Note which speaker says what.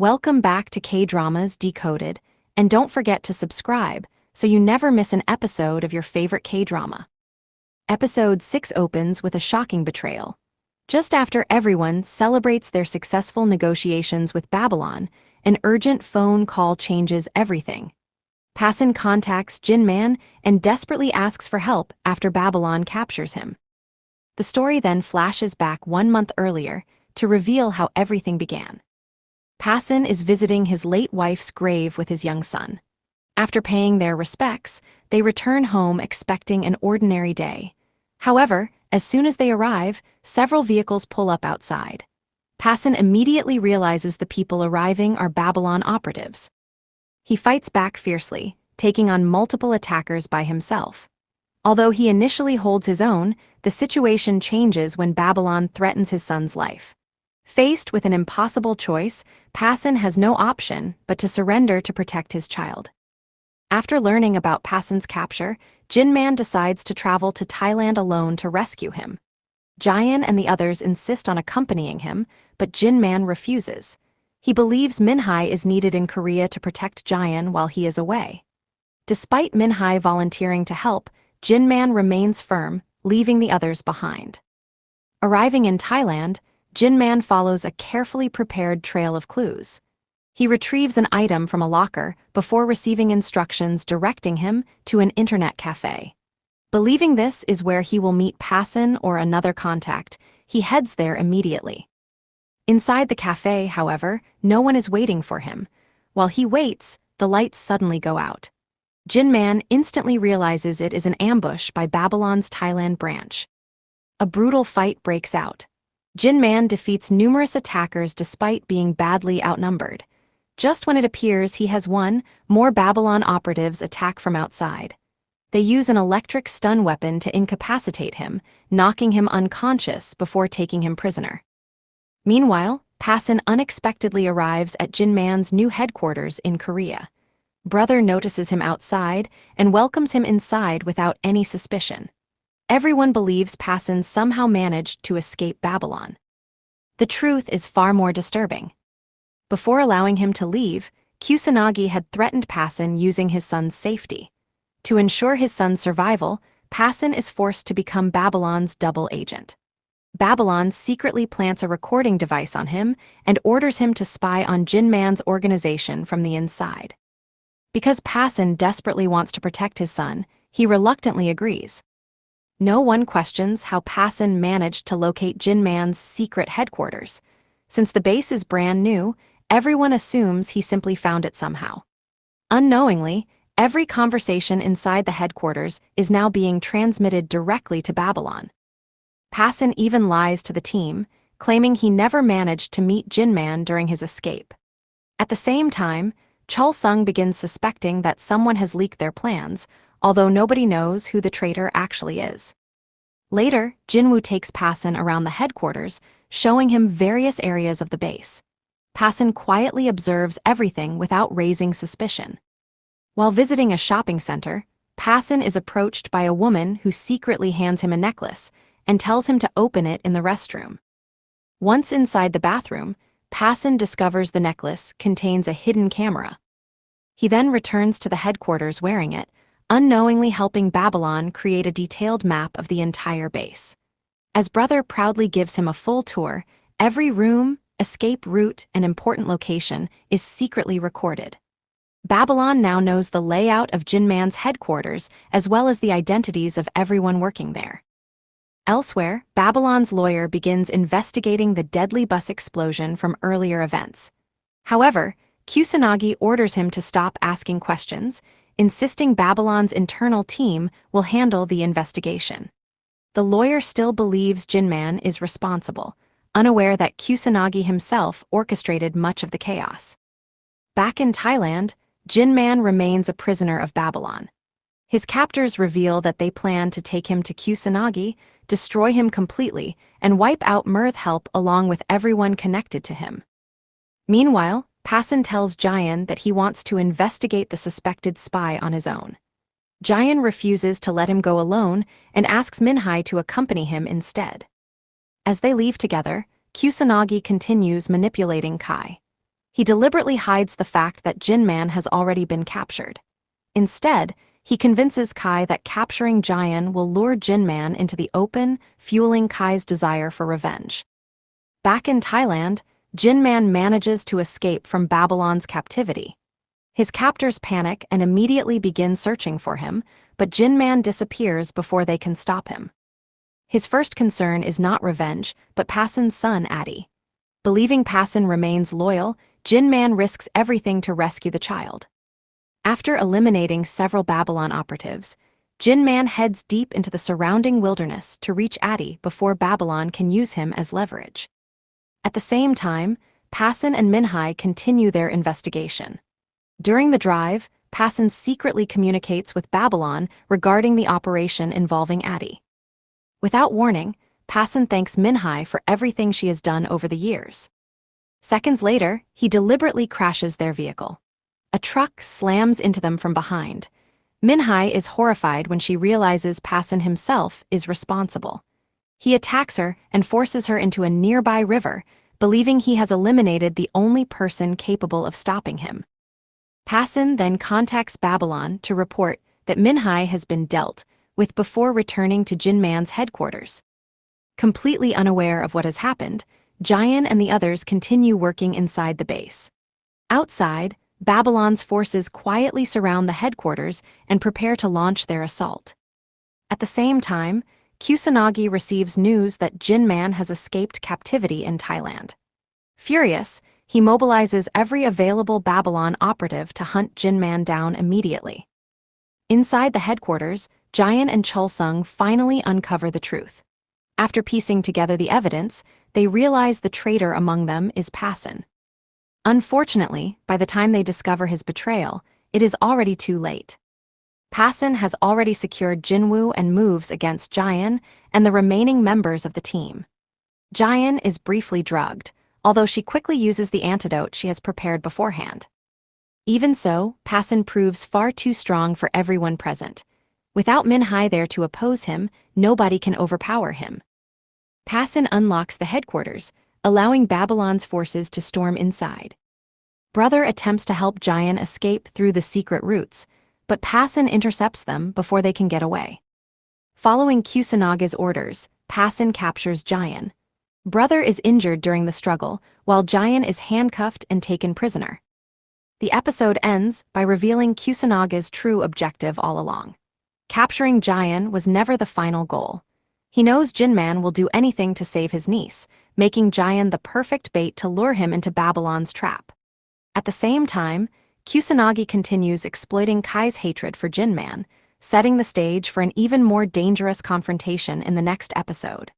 Speaker 1: Welcome back to Kdramas Decoded, and don't forget to subscribe so you never miss an episode of your favorite K-drama. Episode 6 opens with a shocking betrayal. Just after everyone celebrates their successful negotiations with Babylon, an urgent phone call changes everything. Passen contacts Jinman and desperately asks for help after Babylon captures him. The story then flashes back 1 month earlier to reveal how everything began. Passen is visiting his late wife's grave with his young son. After paying their respects, they return home expecting an ordinary day. However, as soon as they arrive, several vehicles pull up outside. Passen immediately realizes the people arriving are Babylon operatives. He fights back fiercely, taking on multiple attackers by himself. Although he initially holds his own, the situation changes when Babylon threatens his son's life. Faced with an impossible choice, Passen has no option but to surrender to protect his child. After learning about Passen's capture, Jinman decides to travel to Thailand alone to rescue him. Jayan and the others insist on accompanying him, but Jinman refuses. He believes Minhye is needed in Korea to protect Jayan while he is away. Despite Minhye volunteering to help, Jinman remains firm, leaving the others behind. Arriving in Thailand, Jinman follows a carefully prepared trail of clues. He retrieves an item from a locker before receiving instructions directing him to an internet cafe. Believing this is where he will meet Passen or another contact, he heads there immediately. Inside the cafe, however, no one is waiting for him. While he waits, the lights suddenly go out. Jinman instantly realizes it is an ambush by Babylon's Thailand branch. A brutal fight breaks out. Jinman defeats numerous attackers despite being badly outnumbered. Just when it appears he has won, more Babylon operatives attack from outside. They use an electric stun weapon to incapacitate him, knocking him unconscious before taking him prisoner. Meanwhile, Passen unexpectedly arrives at Jinman's new headquarters in Korea. Brother notices him outside and welcomes him inside without any suspicion. Everyone believes Passen somehow managed to escape Babylon. The truth is far more disturbing. Before allowing him to leave, Kusanagi had threatened Passen using his son's safety. To ensure his son's survival, Passen is forced to become Babylon's double agent. Babylon secretly plants a recording device on him and orders him to spy on Jinman's organization from the inside. Because Passen desperately wants to protect his son, he reluctantly agrees. No one questions how Passen managed to locate Jinman's secret headquarters. Since the base is brand new, everyone assumes he simply found it somehow. Unknowingly, every conversation inside the headquarters is now being transmitted directly to Babylon. Passen even lies to the team, claiming he never managed to meet Jinman during his escape. At the same time, Chul-sung begins suspecting that someone has leaked their plans, although nobody knows who the traitor actually is. Later, Jinwoo takes Passen around the headquarters, showing him various areas of the base. Passen quietly observes everything without raising suspicion. While visiting a shopping center, Passen is approached by a woman who secretly hands him a necklace and tells him to open it in the restroom. Once inside the bathroom, Passen discovers the necklace contains a hidden camera. He then returns to the headquarters wearing it, unknowingly helping Babylon create a detailed map of the entire base. As brother proudly gives him a full tour, every room, escape route, and important location is secretly recorded. Babylon now knows the layout of Jinman's headquarters as well as the identities of everyone working there. Elsewhere, Babylon's lawyer begins investigating the deadly bus explosion from earlier events. However, Kusanagi orders him to stop asking questions, insisting Babylon's internal team will handle the investigation. The lawyer still believes Jinman is responsible, unaware that Kusanagi himself orchestrated much of the chaos. Back in Thailand, Jinman remains a prisoner of Babylon. His captors reveal that they plan to take him to Kusanagi, destroy him completely, and wipe out Mirth Help along with everyone connected to him. Meanwhile, Passen tells Jayan that he wants to investigate the suspected spy on his own. Jayan refuses to let him go alone and asks Minhye to accompany him instead. As they leave together, Kusanagi continues manipulating Kai. He deliberately hides the fact that Jinman has already been captured. Instead, he convinces Kai that capturing Jayan will lure Jinman into the open, fueling Kai's desire for revenge. Back in Thailand, Jinman manages to escape from Babylon's captivity. His captors panic and immediately begin searching for him, but Jinman disappears before they can stop him. His first concern is not revenge, but Passen's son, Addy. Believing Passen remains loyal, Jinman risks everything to rescue the child. After eliminating several Babylon operatives, Jinman heads deep into the surrounding wilderness to reach Addy before Babylon can use him as leverage. At the same time, Passen and Minhye continue their investigation. During the drive, Passen secretly communicates with Babylon regarding the operation involving Addy. Without warning, Passen thanks Minhye for everything she has done over the years. Seconds later, he deliberately crashes their vehicle. A truck slams into them from behind. Minhye is horrified when she realizes Passen himself is responsible. He attacks her and forces her into a nearby river, believing he has eliminated the only person capable of stopping him. Passen then contacts Babylon to report that Minhye has been dealt with before returning to Jinman's headquarters. Completely unaware of what has happened, Jayan and the others continue working inside the base. Outside, Babylon's forces quietly surround the headquarters and prepare to launch their assault. At the same time, Kusanagi receives news that Jinman has escaped captivity in Thailand. Furious, he mobilizes every available Babylon operative to hunt Jinman down immediately. Inside the headquarters, Jayan and Chulsung finally uncover the truth. After piecing together the evidence, they realize the traitor among them is Passen. Unfortunately, by the time they discover his betrayal, it is already too late. Passen has already secured Jinwoo and moves against Jayan and the remaining members of the team. Jayan is briefly drugged, although she quickly uses the antidote she has prepared beforehand. Even so, Passen proves far too strong for everyone present. Without Minhye there to oppose him, nobody can overpower him. Passen unlocks the headquarters, allowing Babylon's forces to storm inside. Brother attempts to help Jayan escape through the secret routes, but Passen intercepts them before they can get away. Following Kusanaga's orders, Passen captures Jayan. Brother is injured during the struggle, while Jayan is handcuffed and taken prisoner. The episode ends by revealing Kusanaga's true objective all along. Capturing Jayan was never the final goal. He knows Jinman will do anything to save his niece, making Jayan the perfect bait to lure him into Babylon's trap. At the same time, Kusanagi continues exploiting Kai's hatred for Jinman, setting the stage for an even more dangerous confrontation in the next episode.